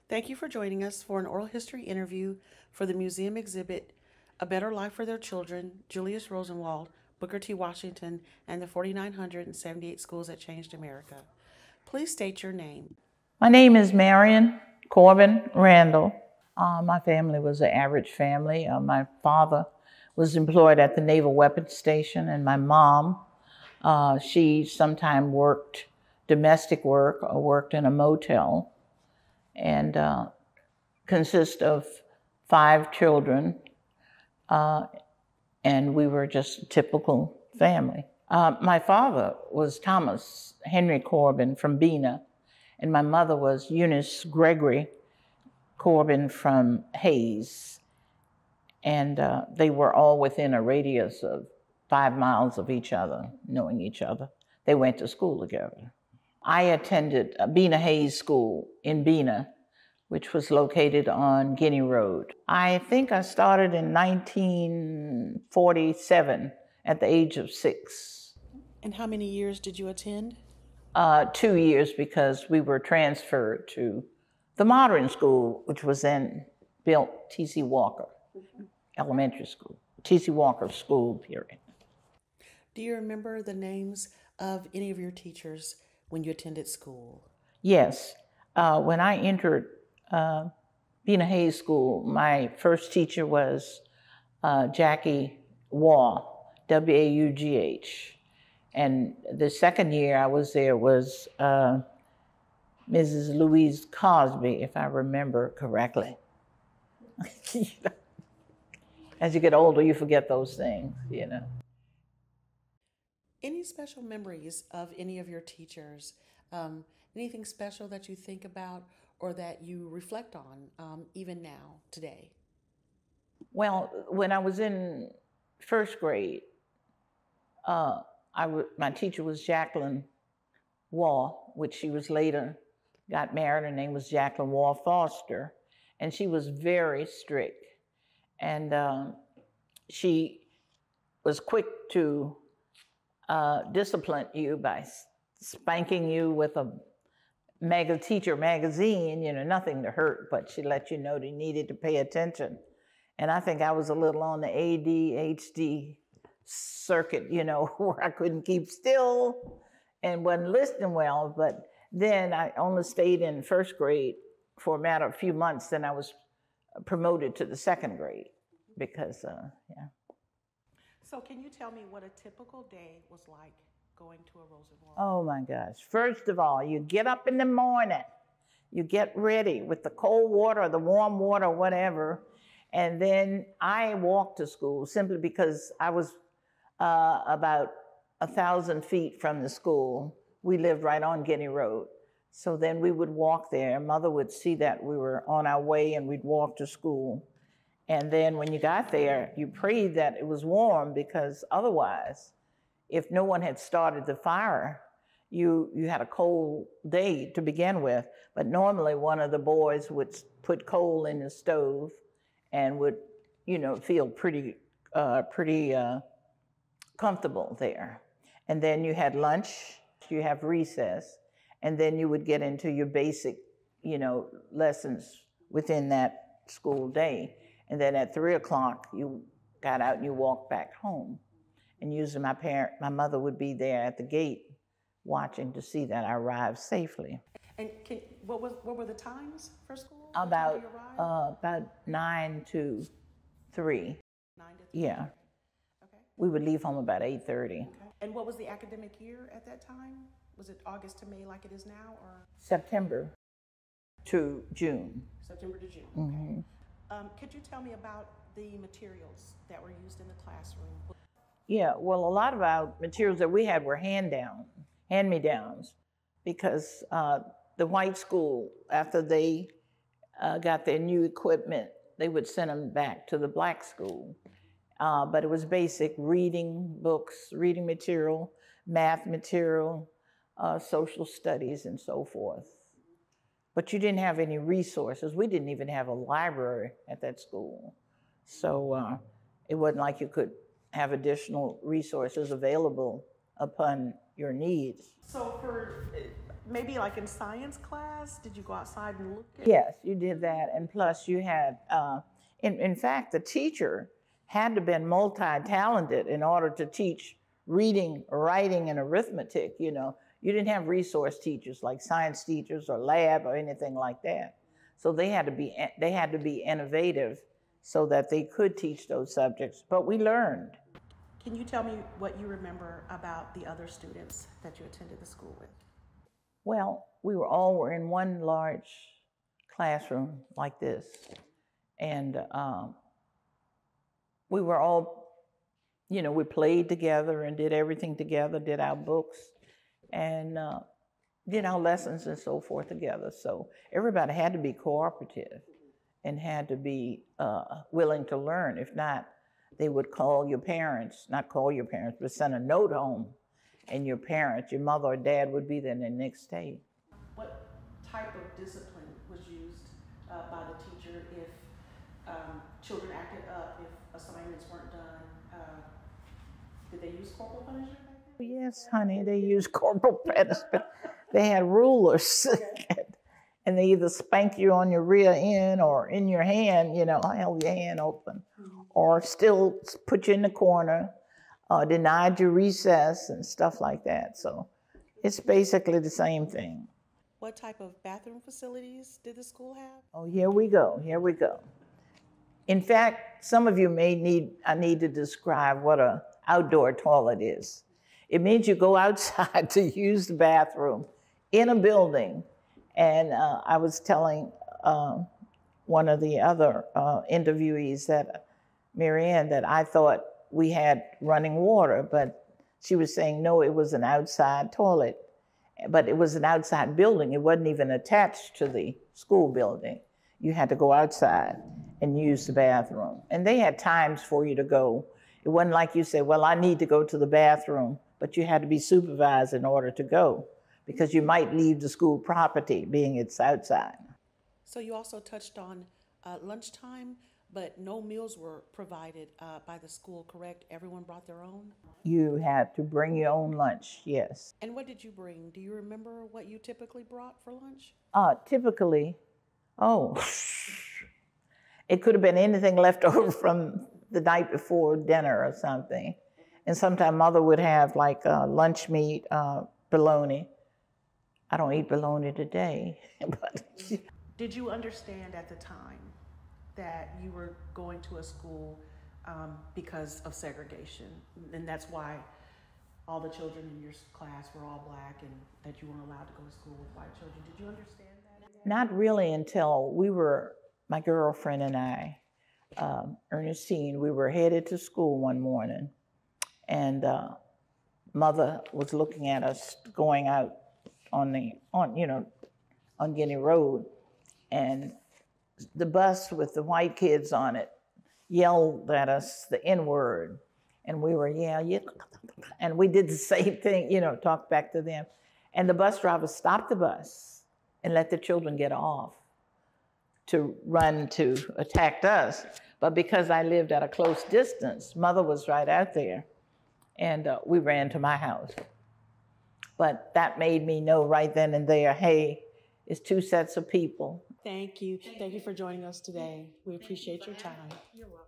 Thank you for joining us for an oral history interview for the museum exhibit, A Better Life for Their Children, Julius Rosenwald, Booker T. Washington, and the 4,978 Schools That Changed America. Please state your name. My name is Marion Corbin Randall. My family was an average family. My father was employed at the Naval Weapons Station, and my mom, she sometimes worked domestic work or worked in a motel, and consists of 5 children, and we were just a typical family. My father was Thomas Henry Corbin from Bena, and my mother was Eunice Gregory Corbin from Hayes. And they were all within a radius of 5 miles of each other, knowing each other. They went to school together. I attended Bena-Hayes School in Bena, which was located on Guinea Road. I think I started in 1947 at the age of 6. And how many years did you attend? 2 years, because we were transferred to the modern school, which was then built T.C. Walker Elementary School, T.C. Walker School, period. Do you remember the names of any of your teachers when you attended school? Yes. When I entered Bena-Hayes School, my first teacher was Jackie Waugh, W-A-U-G-H. And the second year I was there was Mrs. Louise Cosby, if I remember correctly. As you get older, you forget those things, you know. Any special memories of any of your teachers? Anything special that you think about or that you reflect on even now, today? Well, when I was in first grade, my teacher was Jacqueline Waugh, which she was later got married. Her name was Jacqueline Waugh Foster, and she was very strict. And she was quick to discipline you by spanking you with a teacher magazine, you know, nothing to hurt, but she let you know that you needed to pay attention. And I think I was a little on the ADHD circuit, you know, where I couldn't keep still and wasn't listening well. But then I only stayed in first grade for a matter of a few months. Then I was promoted to the second grade because, yeah. So can you tell me what a typical day was like going to a Rosenwald? Oh my gosh. First of all, you get up in the morning, you get ready with the cold water or the warm water or whatever, and then I walked to school simply because I was about 1,000 feet from the school. We lived right on Guinea Road. So then we would walk there. Mother would see that we were on our way and we'd walk to school. And then when you got there, you prayed that it was warm, because otherwise, if no one had started the fire, you had a cold day to begin with. But normally one of the boys would put coal in the stove and would, you know, feel pretty comfortable there. And then you had lunch, you have recess, and then you would get into your basic, you know, lessons within that school day. And then at 3 o'clock, you got out and you walked back home. And usually my mother would be there at the gate watching to see that I arrived safely. And what were the times for school? About 9 to 3. 9 to 3? Yeah. Okay. We would leave home about 8:30. Okay. And what was the academic year at that time? Was it August to May like it is now, or? September to June. September to June. Mm-hmm. Okay. Could you tell me about the materials that were used in the classroom? Yeah, well, a lot of our materials that we had were hand-me-downs, because the white school, after they got their new equipment, they would send them back to the black school. But it was basic reading books, reading material, math material, social studies, and so forth. But you didn't have any resources. We didn't even have a library at that school. So it wasn't like you could have additional resources available upon your needs. So for maybe like in science class, did you go outside and look at? Yes, you did that. And plus you had, in fact, the teacher had to have been multi-talented in order to teach reading, writing, and arithmetic. You know, you didn't have resource teachers like science teachers or lab or anything like that. So they had to be innovative so that they could teach those subjects. But we learned. Can you tell me what you remember about the other students that you attended the school with? Well, we were in one large classroom like this, and we were all, you know, we played together and did everything together, did our books, and did our lessons and so forth together. So everybody had to be cooperative and had to be willing to learn. If not, they would call your parents, not call your parents, but send a note home, and your parents, your mother or dad, would be there the next day. What type of discipline was used by the teacher if children acted up, if assignments weren't done? Did they use corporal punishment back then? Yes, honey, they used corporal punishment. They had rulers, and they either spank you on your rear end or in your hand, you know, held your hand open, or still put you in the corner, denied you recess and stuff like that. So it's basically the same thing. What type of bathroom facilities did the school have? Oh, here we go, here we go. In fact, some of you I need to describe what an outdoor toilet is. It means you go outside to use the bathroom in a building. And I was telling one of the other interviewees, that Marion, that I thought we had running water, but she was saying, no, it was an outside toilet. But it was an outside building. It wasn't even attached to the school building. You had to go outside and use the bathroom. And they had times for you to go. It wasn't like you said, well, I need to go to the bathroom, but you had to be supervised in order to go, because you might leave the school property, being it's outside. So you also touched on lunchtime, but no meals were provided by the school, correct? Everyone brought their own? You had to bring your own lunch, yes. And what did you bring? Do you remember what you typically brought for lunch? Typically, it could have been anything left over from the night before dinner or something. And sometimes Mother would have like lunch meat, bologna. I don't eat bologna today. But did you understand at the time that you were going to a school because of segregation, and that's why all the children in your class were all black, and that you weren't allowed to go to school with white children? Did you understand that? Not really until my girlfriend and I, Ernestine, we were headed to school one morning, and Mother was looking at us going out on Guinea Road, and the bus with the white kids on it yelled at us the N-word, and we were, yeah, and we did the same thing, talked back to them. And the bus driver stopped the bus and let the children get off to run to attack us. But because I lived at a close distance, Mother was right out there, and we ran to my house. But that made me know right then and there, hey, it's two sets of people. Thank you. Thank you for joining us today. We appreciate your time. You're welcome.